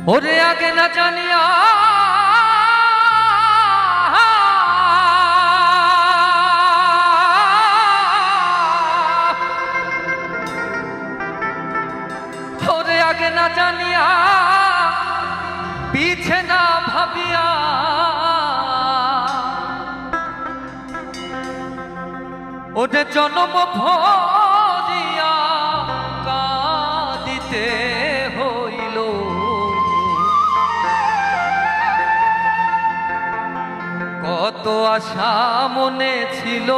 ওরে আগে না জানিয়া ওরে আগে না জানিয়া পিছে না ভাবিয়া ওরে জন্ম ভরিয়া কাঁদিতে হইল কত আশা মনে ছিল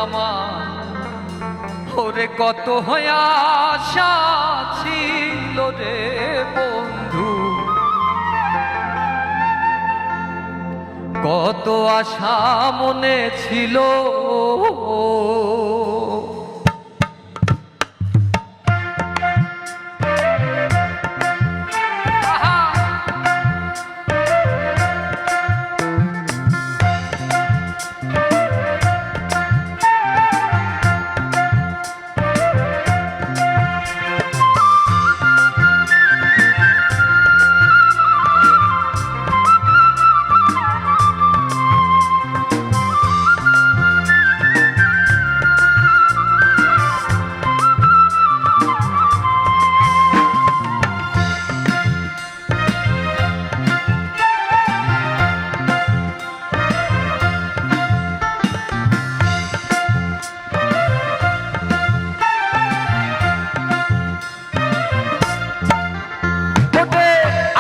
আমার ওরে কত আশা ছিল রে বন্ধু কত আশা মনে ছিল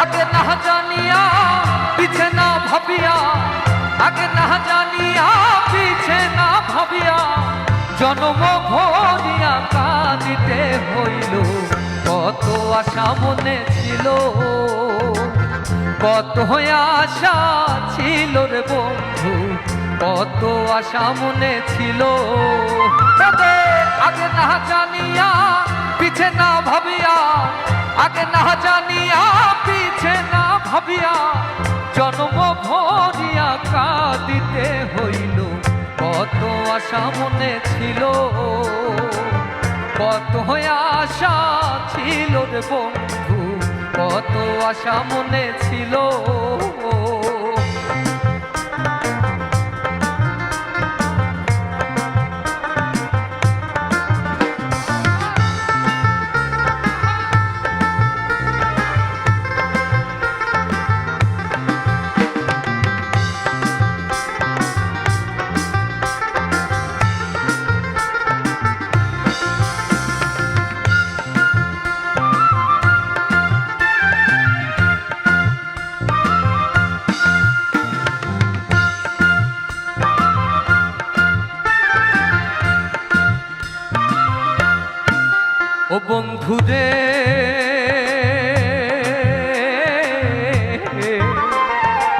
আগে না জানিয়া পিছে না ভাবিয়া আগে না জানিয়া পিছে না ভাবিয়া জন্ম ভরিয়া কাঁদিতে হইল কত আশা মনে ছিল কত আশা ছিল রে বন্ধু কত আশা মনে ছিল আগে না জানিয়া পিছে না ভাবিয়া আগে না জানিয়া পিছে না ভাবিয়া জন্ম ভরিয়া কাঁদিতে হইল কত আশা মনে ছিল কত আশা ছিল রে বন্ধু কত আশা মনে ছিল ও বন্ধু রে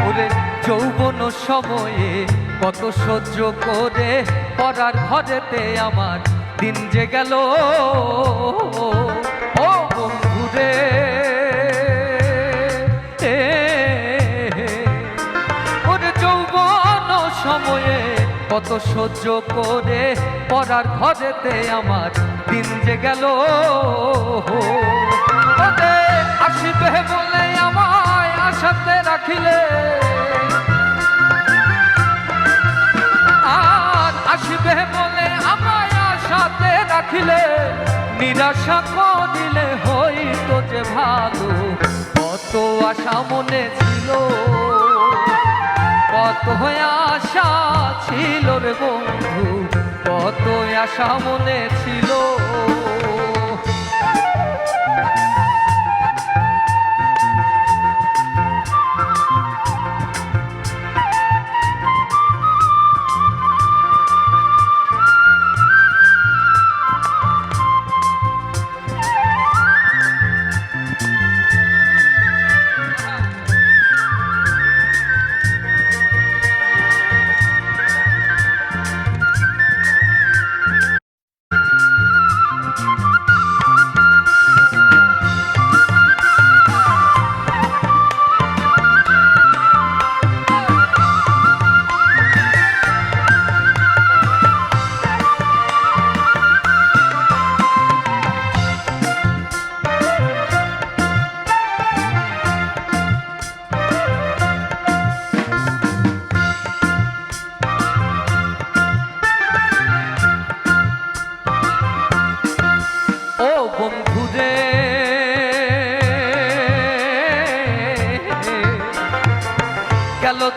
ওরে যৌবন সময়ে কত সহ্য করে পড়ার ঘরেতে আমার দিন যে গেল ও বন্ধু রে ওরে যৌবন সময়ে কত সহ্য করে পড়ার ঘরেতে আমার দিন যে গেল আসিবে বলে আমায় আশাতে রাখিলে আর আসিবে বলে আমায় আশাতে রাখিলে নিরাশা করিলে হইতো যে ভালো কত আশা মনে ছিল কত আশা ছিল রে বন্ধু কত আশা মনে ছিল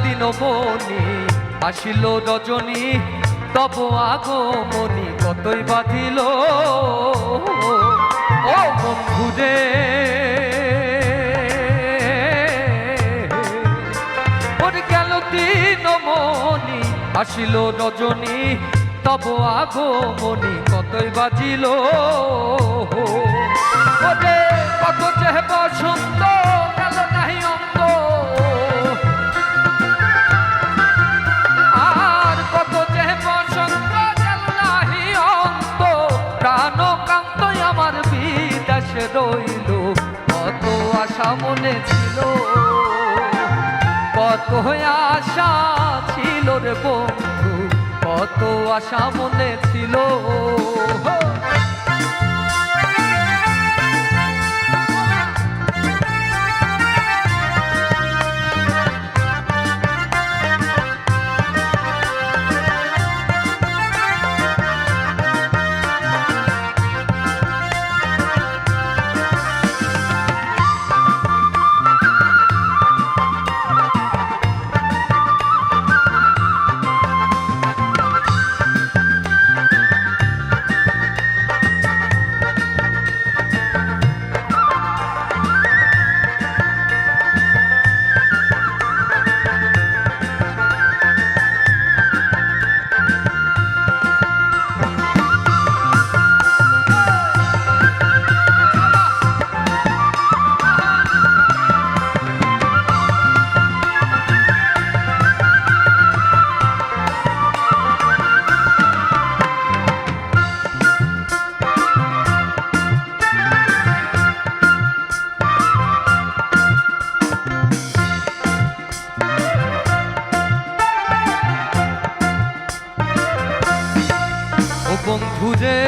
দিনমণি আসিল রজনী, তব আগমনী কতই বাঁধিল ও বন্ধুরে। ওরে গেল দিনমণি আসিল রজনী, তব আগমনী কতই বাজিল। ওরে কত যে বসন্ত গেল নাহি অন্ত, আর কত যে বসন্ত গেল নাহি অন্ত, প্রাণকান্ত আমার বিদেশে রইল। কত আশা মনে ছিল, কত আশা ছিল রে বন্ধু, কত আশা মনে ছিল। বন্ধুরে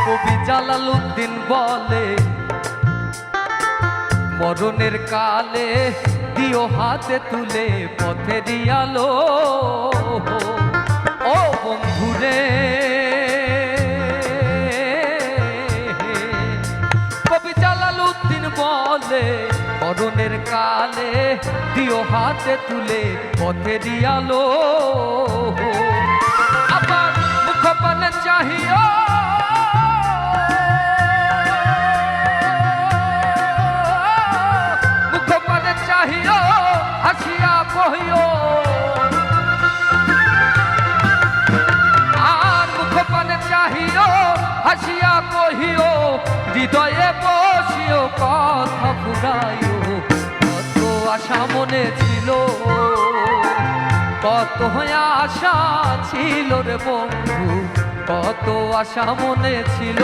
কবি জালালউদ্দিন বলে, মরণের কালে দিও হাতে তুলে পথের আলো ও বন্ধুরে। কবি জালালউদ্দিন বলে, মরণের কালে দিও হাতে তুলে পথের আলো। আবার মুখ পানে চাহিও, মুখ পানে চাহিও হাসিয়া কহিও, আর মুখ পানে চাহিও হাসিয়া কহিও, হৃদয়ে বসিও কথা ফুরাইও। কত আশা মনে ছিল, কত আশা ছিল রে বন্ধু, কত আশা মনে ছিল।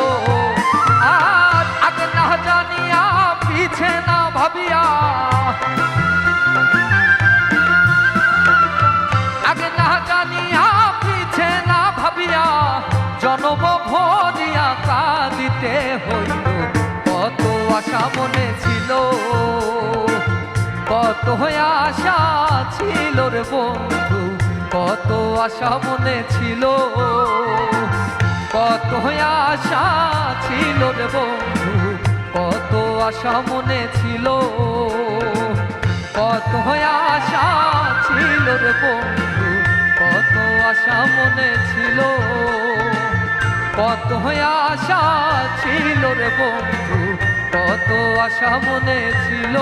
আর আগে না জানিয়া পিছে না ভাবিয়া, আগে না জানিয়া পিছে না ভাবিয়া, জনম ভরিয়া কাঁদিতে হইল। কত আশা মনে ছিল, কত আশা ছিল রে বন্ধু, কত আশা মনে ছিল, কত আশা ছিল রে বন্ধু, কত আশা মনে ছিল, কত আশা ছিল রে বন্ধু, কত আশা মনে ছিল, কত আশা ছিল রে বন্ধু, কত আশা মনে ছিল।